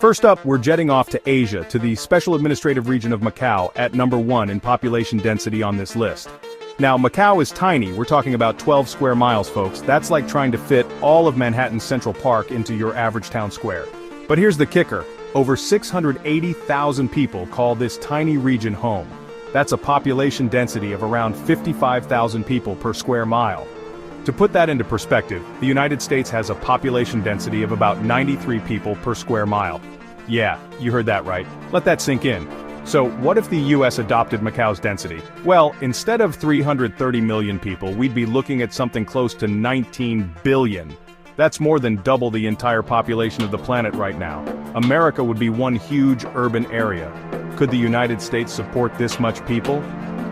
First up, we're jetting off to Asia, to the Special Administrative Region of Macau, at number 1 in population density on this list. Now, Macau is tiny, we're talking about 12 square miles, folks. That's like trying to fit all of Manhattan's Central Park into your average town square. But here's the kicker. Over 680,000 people call this tiny region home. That's a population density of around 55,000 people per square mile. To put that into perspective, the United States has a population density of about 93 people per square mile. Yeah, you heard that right. Let that sink in. So, what if the US adopted Macau's density? Well, instead of 330 million people, we'd be looking at something close to 19 billion. That's more than double the entire population of the planet right now. America would be one huge urban area. Could the United States support this much people?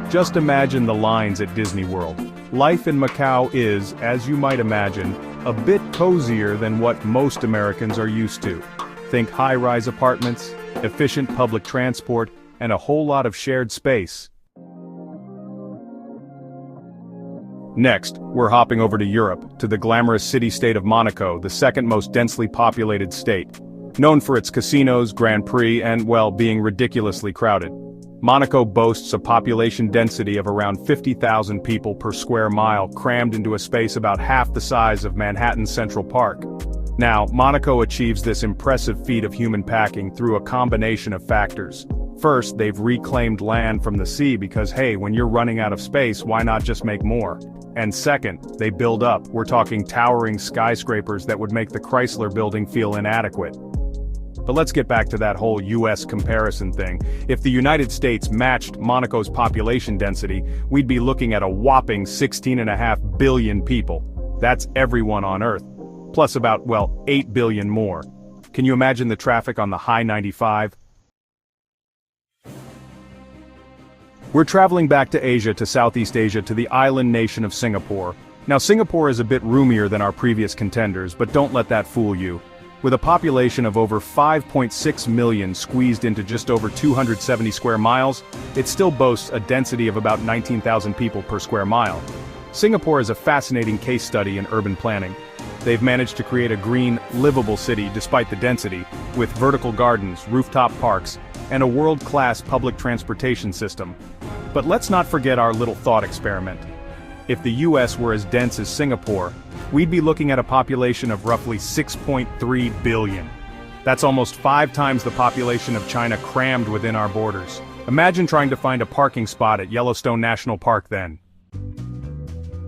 Just imagine the lines at Disney World. Life in Macau is, as you might imagine, a bit cozier than what most Americans are used to. Think high-rise apartments, efficient public transport, and a whole lot of shared space. Next, we're hopping over to Europe, to the glamorous city-state of Monaco, the second most densely populated state. Known for its casinos, Grand Prix, and, well, being ridiculously crowded. Monaco boasts a population density of around 50,000 people per square mile, crammed into a space about half the size of Manhattan's Central Park. Now, Monaco achieves this impressive feat of human packing through a combination of factors. First, they've reclaimed land from the sea because, hey, when you're running out of space, why not just make more? And second, they build up. We're talking towering skyscrapers that would make the Chrysler Building feel inadequate. But let's get back to that whole US comparison thing. If the United States matched Monaco's population density, we'd be looking at a whopping 16.5 billion people. That's everyone on Earth. Plus about, well, 8 billion more. Can you imagine the traffic on the High 95? We're traveling back to Asia, to Southeast Asia, to the island nation of Singapore. Now, Singapore is a bit roomier than our previous contenders, but don't let that fool you. With a population of over 5.6 million squeezed into just over 270 square miles, it still boasts a density of about 19,000 people per square mile. Singapore is a fascinating case study in urban planning. They've managed to create a green, livable city despite the density, with vertical gardens, rooftop parks, and a world-class public transportation system. But let's not forget our little thought experiment. If the US were as dense as Singapore, we'd be looking at a population of roughly 6.3 billion. That's almost 5 times the population of China crammed within our borders. Imagine trying to find a parking spot at Yellowstone National Park then.